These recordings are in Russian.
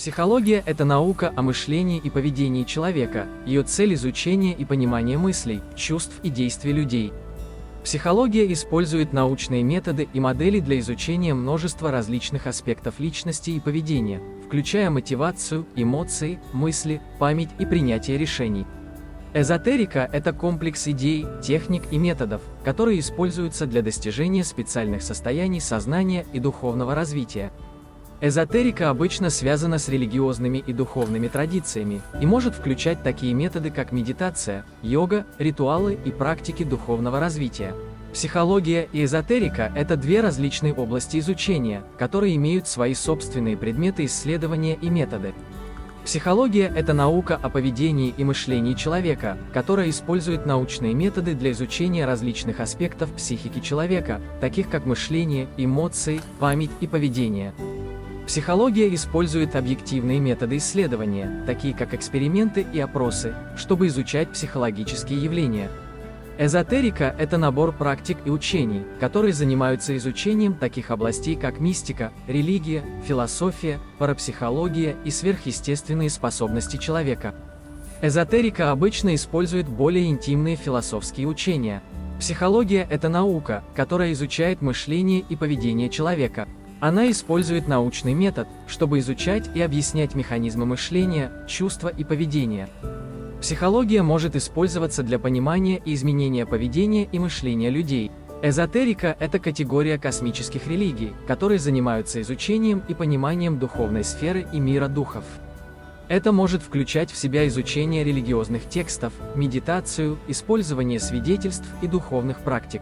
Психология – это наука о мышлении и поведении человека, ее цель – изучение и понимание мыслей, чувств и действий людей. Психология использует научные методы и модели для изучения множества различных аспектов личности и поведения, включая мотивацию, эмоции, мысли, память и принятие решений. Эзотерика – это комплекс идей, техник и методов, которые используются для достижения специальных состояний сознания и духовного развития. Эзотерика обычно связана с религиозными и духовными традициями и может включать такие методы, как медитация, йога, ритуалы и практики духовного развития. Психология и эзотерика – это две различные области изучения, которые имеют свои собственные предметы исследования и методы. Психология – это наука о поведении и мышлении человека, которая использует научные методы для изучения различных аспектов психики человека, таких как мышление, эмоции, память и поведение. Психология использует объективные методы исследования, такие как эксперименты и опросы, чтобы изучать психологические явления. Эзотерика – это набор практик и учений, которые занимаются изучением таких областей, как мистика, религия, философия, парапсихология и сверхъестественные способности человека. Эзотерика обычно использует более интимные философские учения. Психология – это наука, которая изучает мышление и поведение человека. Она использует научный метод, чтобы изучать и объяснять механизмы мышления, чувства и поведения. Психология может использоваться для понимания и изменения поведения и мышления людей. Эзотерика – это категория космических религий, которые занимаются изучением и пониманием духовной сферы и мира духов. Это может включать в себя изучение религиозных текстов, медитацию, использование свидетельств и духовных практик.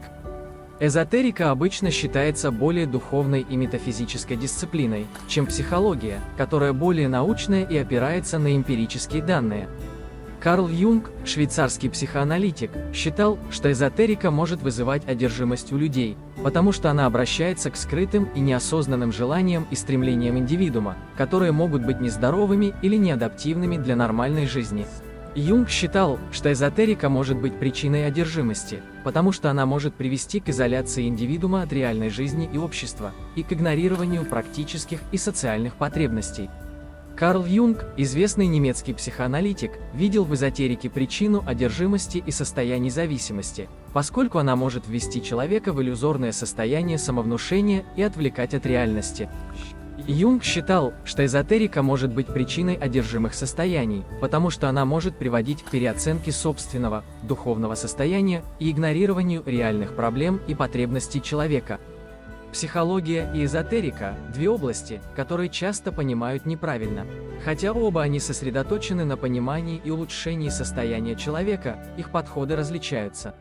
Эзотерика обычно считается более духовной и метафизической дисциплиной, чем психология, которая более научная и опирается на эмпирические данные. Карл Юнг, швейцарский психоаналитик, считал, что эзотерика может вызывать одержимость у людей, потому что она обращается к скрытым и неосознанным желаниям и стремлениям индивидуума, которые могут быть нездоровыми или неадаптивными для нормальной жизни. Юнг считал, что эзотерика может быть причиной одержимости, потому что она может привести к изоляции индивидуума от реальной жизни и общества, и к игнорированию практических и социальных потребностей. Карл Юнг, известный немецкий психоаналитик, видел в эзотерике причину одержимости и состояний зависимости, поскольку она может ввести человека в иллюзорное состояние самовнушения и отвлекать от реальности. Юнг считал, что эзотерика может быть причиной одержимых состояний, потому что она может приводить к переоценке собственного, духовного состояния и игнорированию реальных проблем и потребностей человека. Психология и эзотерика – две области, которые часто понимают неправильно. Хотя оба они сосредоточены на понимании и улучшении состояния человека, их подходы различаются.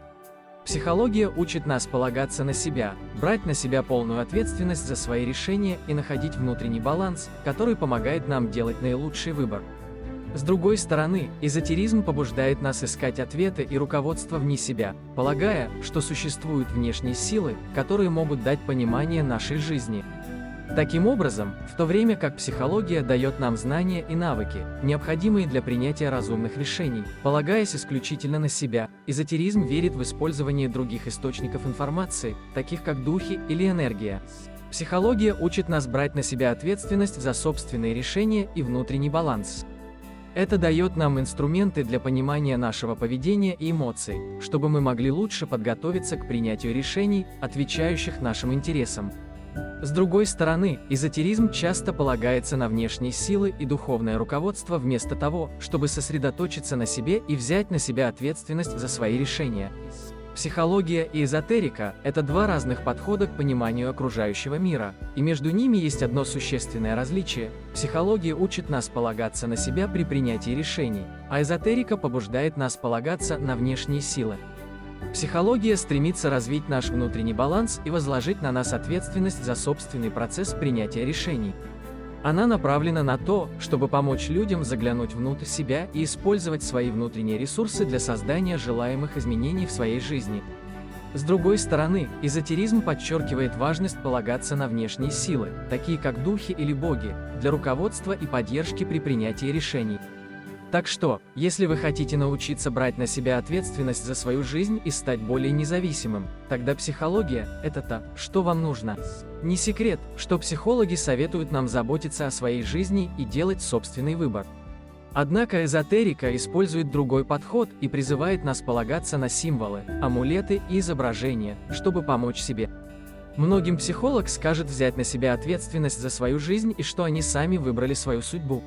Психология учит нас полагаться на себя, брать на себя полную ответственность за свои решения и находить внутренний баланс, который помогает нам делать наилучший выбор. С другой стороны, эзотеризм побуждает нас искать ответы и руководство вне себя, полагая, что существуют внешние силы, которые могут дать понимание нашей жизни. Таким образом, в то время как психология дает нам знания и навыки, необходимые для принятия разумных решений, полагаясь исключительно на себя, эзотеризм верит в использование других источников информации, таких как духи или энергия. Психология учит нас брать на себя ответственность за собственные решения и внутренний баланс. Это дает нам инструменты для понимания нашего поведения и эмоций, чтобы мы могли лучше подготовиться к принятию решений, отвечающих нашим интересам. С другой стороны, эзотеризм часто полагается на внешние силы и духовное руководство вместо того, чтобы сосредоточиться на себе и взять на себя ответственность за свои решения. Психология и эзотерика – это два разных подхода к пониманию окружающего мира, и между ними есть одно существенное различие. Психология учит нас полагаться на себя при принятии решений, а эзотерика побуждает нас полагаться на внешние силы. Психология стремится развить наш внутренний баланс и возложить на нас ответственность за собственный процесс принятия решений. Она направлена на то, чтобы помочь людям заглянуть внутрь себя и использовать свои внутренние ресурсы для создания желаемых изменений в своей жизни. С другой стороны, эзотеризм подчеркивает важность полагаться на внешние силы, такие как духи или боги, для руководства и поддержки при принятии решений. Так что, если вы хотите научиться брать на себя ответственность за свою жизнь и стать более независимым, тогда психология – это то, что вам нужно. Не секрет, что психологи советуют нам заботиться о своей жизни и делать собственный выбор. Однако эзотерика использует другой подход и призывает нас полагаться на символы, амулеты и изображения, чтобы помочь себе. Многим психолог скажет взять на себя ответственность за свою жизнь и что они сами выбрали свою судьбу.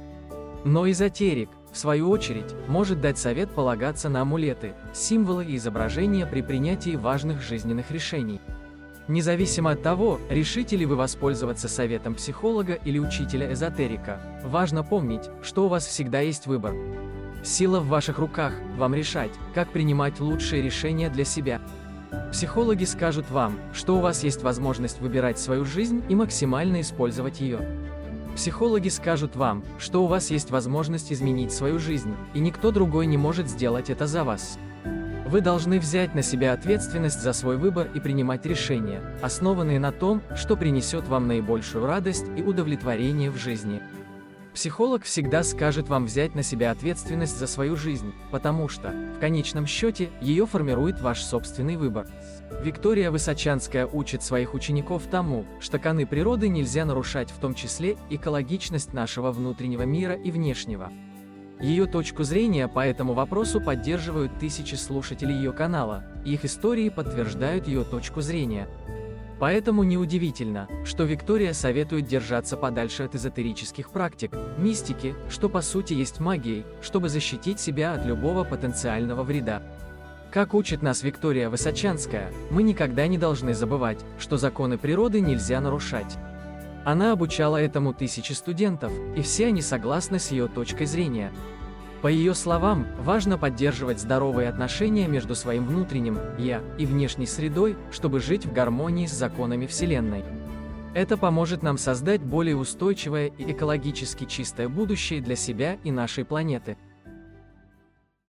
Но эзотерик, в свою очередь, может дать совет полагаться на амулеты, символы и изображения при принятии важных жизненных решений. Независимо от того, решите ли вы воспользоваться советом психолога или учителя-эзотерика, важно помнить, что у вас всегда есть выбор. Сила в ваших руках, вам решать, как принимать лучшие решения для себя. Психологи скажут вам, что у вас есть возможность выбирать свою жизнь и максимально использовать ее. Психологи скажут вам, что у вас есть возможность изменить свою жизнь, и никто другой не может сделать это за вас. Вы должны взять на себя ответственность за свой выбор и принимать решения, основанные на том, что принесет вам наибольшую радость и удовлетворение в жизни. Психолог всегда скажет вам взять на себя ответственность за свою жизнь, потому что, в конечном счете, ее формирует ваш собственный выбор. Виктория Высочанская учит своих учеников тому, что законы природы нельзя нарушать, в том числе экологичность нашего внутреннего мира и внешнего. Ее точку зрения по этому вопросу поддерживают тысячи слушателей ее канала, и их истории подтверждают ее точку зрения. Поэтому неудивительно, что Виктория советует держаться подальше от эзотерических практик, мистики, что по сути есть магией, чтобы защитить себя от любого потенциального вреда. Как учит нас Виктория Высочанская, мы никогда не должны забывать, что законы природы нельзя нарушать. Она обучала этому тысячи студентов, и все они согласны с ее точкой зрения. По ее словам, важно поддерживать здоровые отношения между своим внутренним «я» и внешней средой, чтобы жить в гармонии с законами Вселенной. Это поможет нам создать более устойчивое и экологически чистое будущее для себя и нашей планеты.